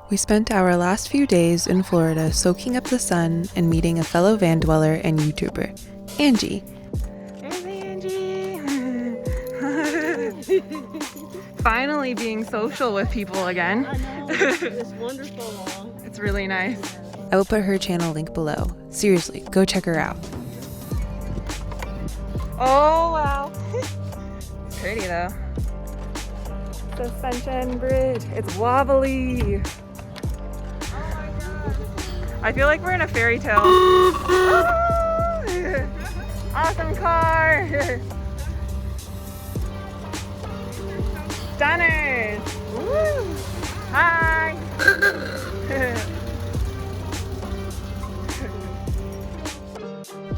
We spent our last few days in Florida soaking up the sun and meeting a fellow van dweller and YouTuber, Angie. There's Angie! Finally being social with people again. I know, it's wonderful. It's really nice. I will put her channel link below. Seriously, go check her out. Oh wow! It's pretty though. The Sunshine Bridge. It's wobbly. I feel like we're in a fairy tale. Awesome car! Stunners! Woo! Hi!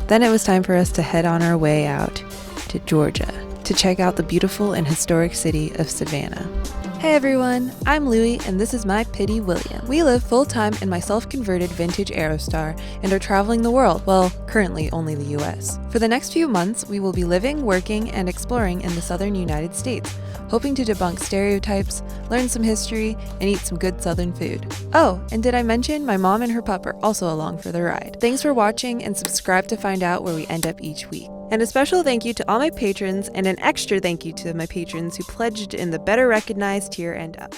Then it was time for us to head on our way out to Georgia to check out the beautiful and historic city of Savannah. Hey everyone, I'm Louie and this is my Pitty William. We live full-time in my self-converted vintage Aerostar and are traveling the world, well, currently only the US. For the next few months, we will be living, working, and exploring in the southern United States, hoping to debunk stereotypes, learn some history, and eat some good southern food. Oh, and did I mention my mom and her pup are also along for the ride. Thanks for watching and subscribe to find out where we end up each week. And a special thank you to all my patrons and an extra thank you to my patrons who pledged in the better recognized tier and up.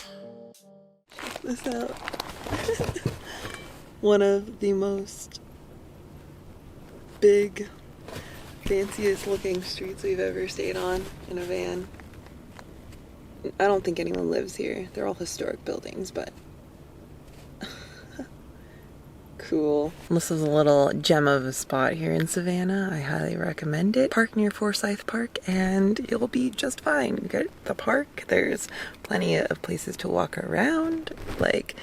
Check this out. One of the most big, fanciest looking streets we've ever stayed on in a van. I don't think anyone lives here. They're all historic buildings, but cool. This is a little gem of a spot here in Savannah. I highly recommend it. Park near Forsyth Park and you'll be just fine. You get the park. There's plenty of places to walk around. Like,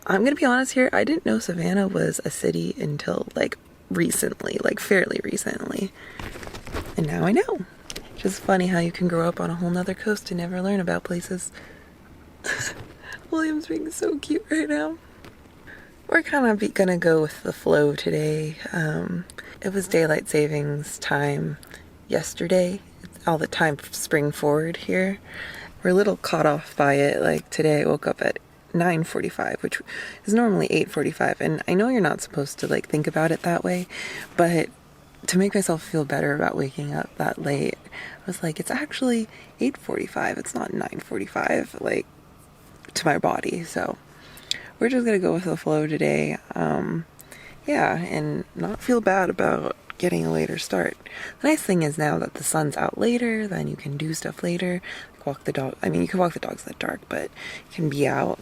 I'm gonna be honest here, I didn't know Savannah was a city until like recently, like fairly recently. And now I know. Just funny how you can grow up on a whole nother coast and never learn about places. William's being so cute right now. We're kind of gonna go with the flow today. It was daylight savings time yesterday. It's all the time spring forward here. We're a little caught off by it. Like today I woke up at 9:45, which is normally 8:45. And I know you're not supposed to like think about it that way, but to make myself feel better about waking up that late, I was like, it's actually 8:45. It's not 9:45, like to my body. So we're just gonna go with the flow today. Yeah, and not feel bad about getting a later start. The nice thing is now that the sun's out later, then you can do stuff later. Like walk the dog. I mean, you can walk the dogs in the dark, but you can be out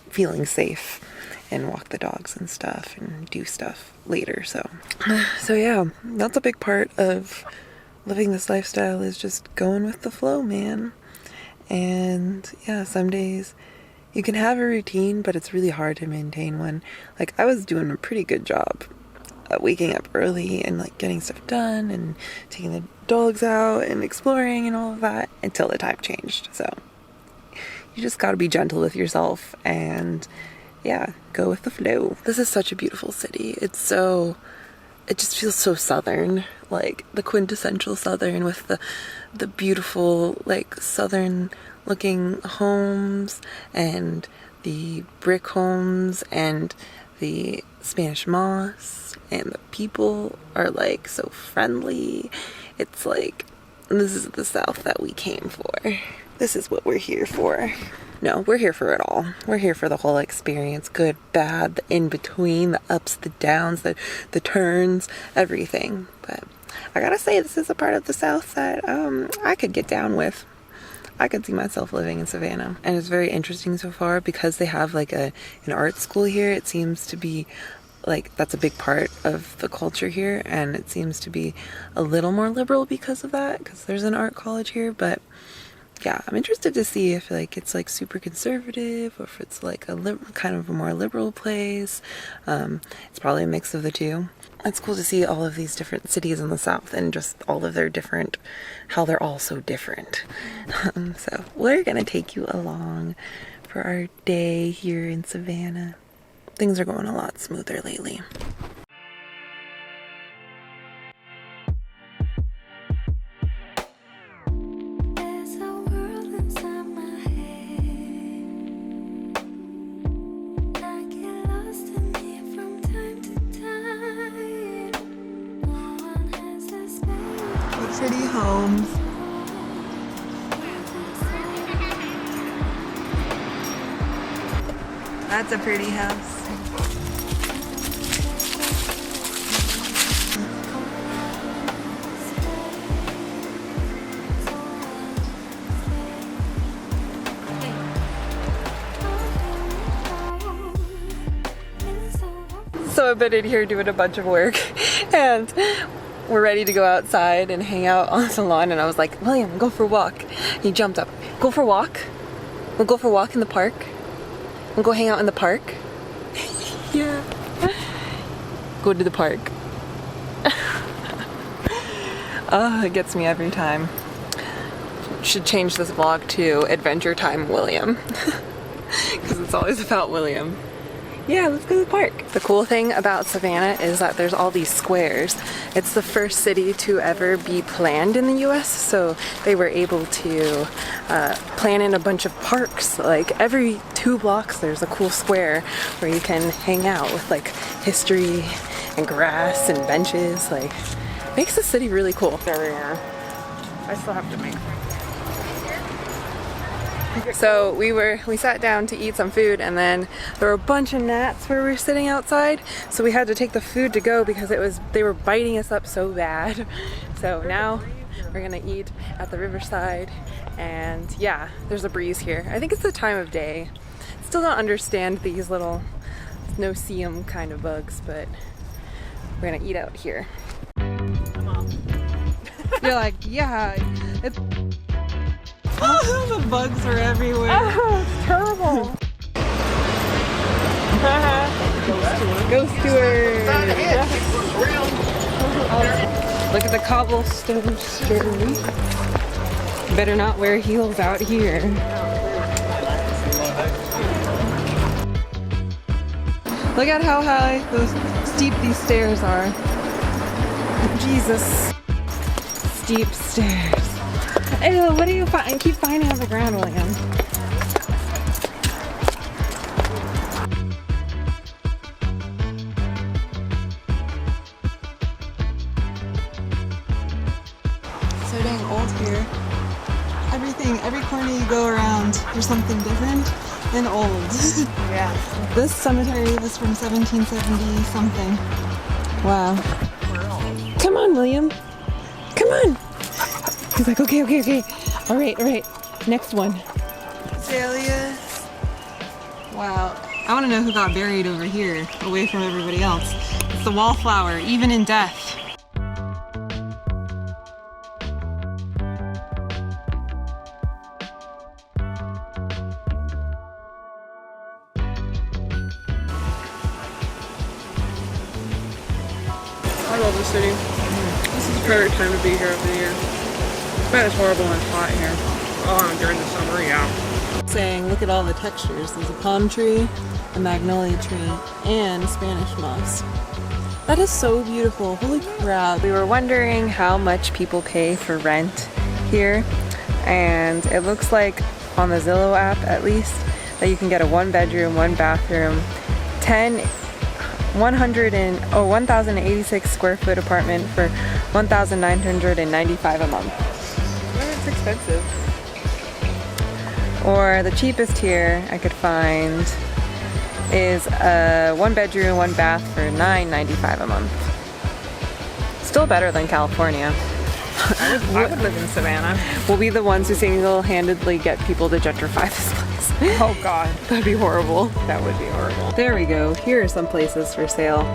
feeling safe and walk the dogs and stuff and do stuff later. So yeah, that's a big part of living this lifestyle, is just going with the flow, man. And yeah, some days you can have a routine, but it's really hard to maintain one. Like, I was doing a pretty good job at waking up early and like getting stuff done and taking the dogs out and exploring and all of that until the time changed. So you just gotta be gentle with yourself and yeah, go with the flow. This is such a beautiful city. It just feels so southern, like the quintessential southern with the beautiful like southern looking homes and the brick homes and the Spanish moss, and the people are like so friendly. It's like, this is the South that we came for. This is what we're here for. No, we're here for it all. We're here for the whole experience, good, bad, the in-between, the ups, the downs, the turns, everything. But I gotta say, this is a part of the South that I could get down with. I could see myself living in Savannah. And it's very interesting so far because they have like an art school here. It seems to be like that's a big part of the culture here, and it seems to be a little more liberal because of that, because there's an art college here. But yeah, I'm interested to see if like it's like super conservative or if it's like a kind of a more liberal place. It's probably a mix of the two. It's cool to see all of these different cities in the South and just all of their different, how they're all so different. So we're gonna take you along for our day here in Savannah. Things are going a lot smoother lately. Pretty homes. That's a pretty house. So I've been in here doing a bunch of work and we're ready to go outside and hang out on the lawn, and I was like, William, go for a walk. He jumped up. Go for a walk? We'll go for a walk in the park? We'll go hang out in the park? Yeah. Go to the park. Oh, it gets me every time. Should change this vlog to Adventure Time William. Because it's always about William. Yeah, let's go to the park. The cool thing about Savannah is that there's all these squares. It's the first city to ever be planned in the US, so they were able to plan in a bunch of parks. Like every 2 blocks there's a cool square where you can hang out with like history and grass and benches. Like, makes the city really cool. There we are. I still have to make. So we sat down to eat some food, and then there were a bunch of gnats where we were sitting outside, so we had to take the food to go because they were biting us up so bad. So now we're gonna eat at the riverside, and yeah, there's a breeze here. I think it's the time of day. Still don't understand these little no-see-em kind of bugs, but we're gonna eat out here. You're like, yeah, it's... Oh, the bugs are everywhere. Oh, it's terrible. Ghost tour. Look at the cobblestone street. Better not wear heels out here. Look at how high steep these stairs are. Jesus. Steep stairs. Ew, what do you find? Keep finding on the ground, William. So dang old here. Every corner you go around, there's something different and old. Yeah. This cemetery was from 1770 something. Wow. Come on, William. Come on. He's like, okay. All right. Next one. Azaleas. Wow. I want to know who got buried over here, away from everybody else. It's the wallflower, even in death. I love the city. This is the perfect time to be here of the year. But it's horrible and hot here. Oh, during the summer, yeah. Saying, look at all the textures. There's a palm tree, a magnolia tree, and Spanish moss. That is so beautiful. Holy crap. We were wondering how much people pay for rent here, and it looks like on the Zillow app at least that you can get a 1-bedroom, 1-bathroom, 1,086 square foot apartment for $1,995 a month. It's expensive. Or the cheapest here I could find is a 1-bedroom, 1-bath for $995 a month. Still better than California. I would live in Savannah. We'll be the ones who single-handedly get people to gentrify this place. Oh God. That'd be horrible. That would be horrible. There we go. Here are some places for sale.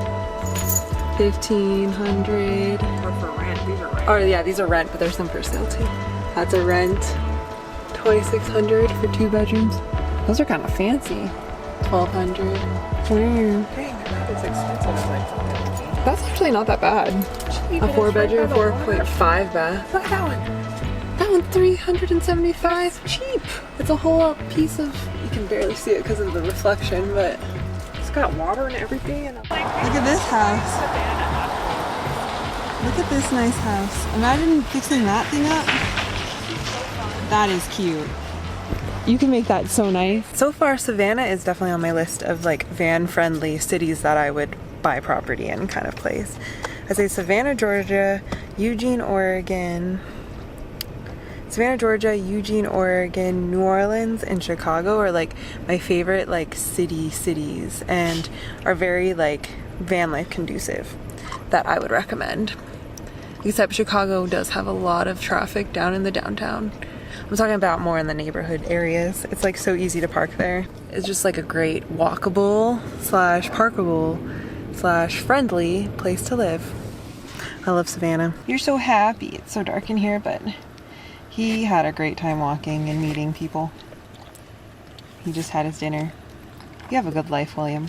1,500. Or for rent. These are rent. Oh yeah, these are rent, but there's some for sale too. That's a rent. 2,600 for 2 bedrooms. Those are kind of fancy. 1,200. Dang, that is expensive. That's actually not that bad. Cheap, A 4-bedroom, 4.5 bath. Look at that one. That one, 375. Cheap. It's a whole piece of. You can barely see it because of the reflection, but It's got water and everything. And look at this house. Look at this nice house. Imagine fixing that thing up. That is cute. You can make that so nice. So far, Savannah is definitely on my list of like van-friendly cities that I would buy property in kind of place. I say Savannah, Georgia, Eugene, Oregon, Savannah, Georgia, Eugene, Oregon, New Orleans, and Chicago are like my favorite like cities and are very like van life conducive that I would recommend. Except Chicago does have a lot of traffic down in the downtown. I'm talking about more in the neighborhood areas. It's like so easy to park there. It's just like a great walkable slash parkable slash friendly place to live. I love Savannah. You're so happy. It's so dark in here, but he had a great time walking and meeting people. He just had his dinner. You have a good life, William.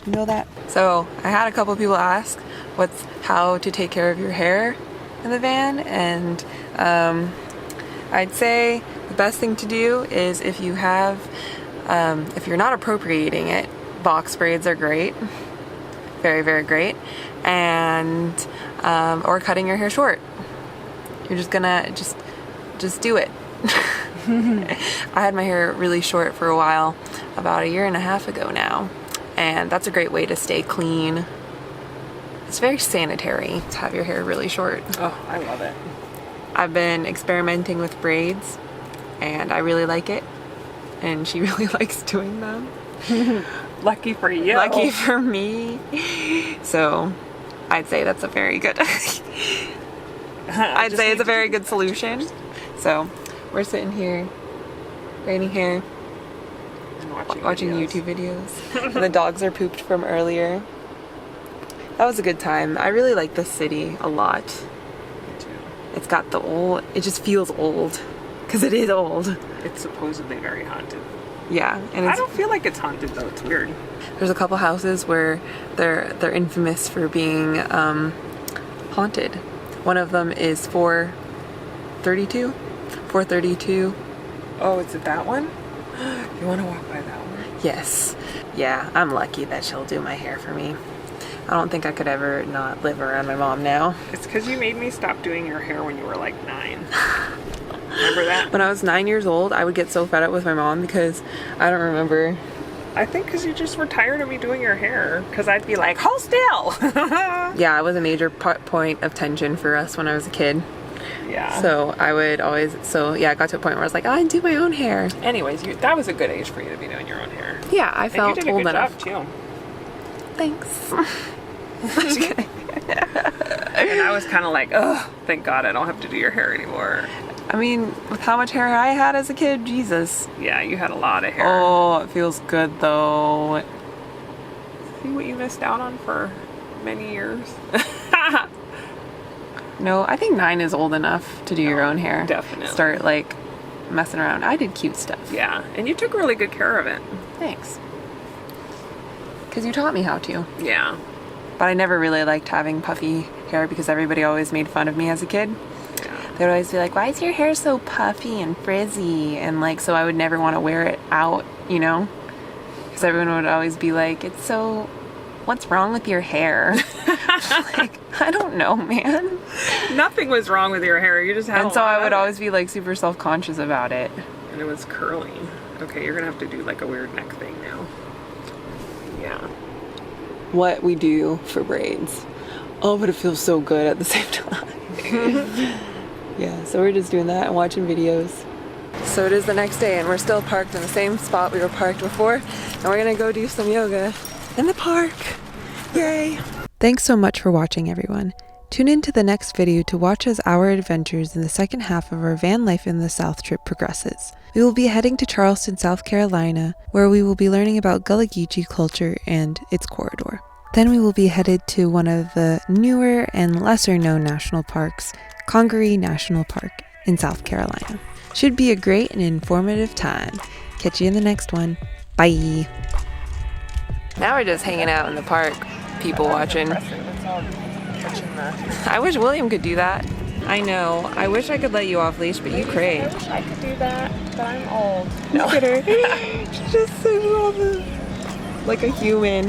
You know that? So I had a couple people ask how to take care of your hair in the van, and I'd say the best thing to do is if you have, if you're not appropriating it, box braids are great. Very, very great. And, or cutting your hair short. You're just gonna, just do it. I had my hair really short for a while, about 1.5 years ago now. And that's a great way to stay clean. It's very sanitary to have your hair really short. Oh, I love it. I've been experimenting with braids and I really like it. And she really likes doing them. Lucky for you. Lucky for me. So I'd say that's a very good I'd say it's a very good solution. So we're sitting here braiding hair and watching YouTube videos. And the dogs are pooped from earlier. That was a good time. I really like this city a lot. Me too. It's got the old, it just feels old. Because it is old. It's supposedly very haunted. Yeah. And I don't feel like it's haunted though, it's weird. There's a couple houses where they're infamous for being haunted. One of them is 432. 432. Oh, is it that one? You want to walk by that one? Yes. Yeah, I'm lucky that she'll do my hair for me. I don't think I could ever not live around my mom now. It's because you made me stop doing your hair when you were like 9. Remember that? When I was 9 years old, I would get so fed up with my mom because I don't remember. I think because you just were tired of me doing your hair. Because I'd be like, hold still! Yeah, it was a major point of tension for us when I was a kid. Yeah. So I would always, I got to a point where I was like, I do my own hair. Anyways, that was a good age for you to be doing your own hair. Yeah, I felt and you did a old good enough. job, too. Thanks. And I was kind of like, oh, thank God I don't have to do your hair anymore. I mean, with how much hair I had as a kid, Jesus. Yeah, you had a lot of hair. Oh, it feels good though. See what you missed out on for many years? No, I think 9 is old enough to do your own hair. Definitely. Start like messing around. I did cute stuff. Yeah, and you took really good care of it. Thanks. Because you taught me how to. Yeah. But I never really liked having puffy hair because everybody always made fun of me as a kid. Yeah. They would always be like, why is your hair so puffy and frizzy? And like, so I would never want to wear it out, you know? Because everyone would always be like, it's so, what's wrong with your hair? Like, I don't know, man. Nothing was wrong with your hair. You just had And so I would always be like super self-conscious about it. And it was curly. Okay, you're going to have to do like a weird neck thing now. Yeah. What we do for braids. Oh, but it feels so good at the same time. Yeah, so we're just doing that and watching videos. So it is the next day and we're still parked in the same spot we were parked before. And we're gonna go do some yoga in the park. Yay! Thanks so much for watching, everyone. Tune in to the next video to watch as our adventures in the second half of our van life in the South trip progresses. We will be heading to Charleston, South Carolina, where we will be learning about Gullah Geechee culture and its corridor. Then we will be headed to one of the newer and lesser known national parks, Congaree National Park in South Carolina. Should be a great and informative time. Catch you in the next one. Bye! Now we're just hanging out in the park, people watching. I wish William could do that. I know. I wish I could let you off leash, but you crave. I wish I could do that, but I'm old. Look at her. She's just so like a human.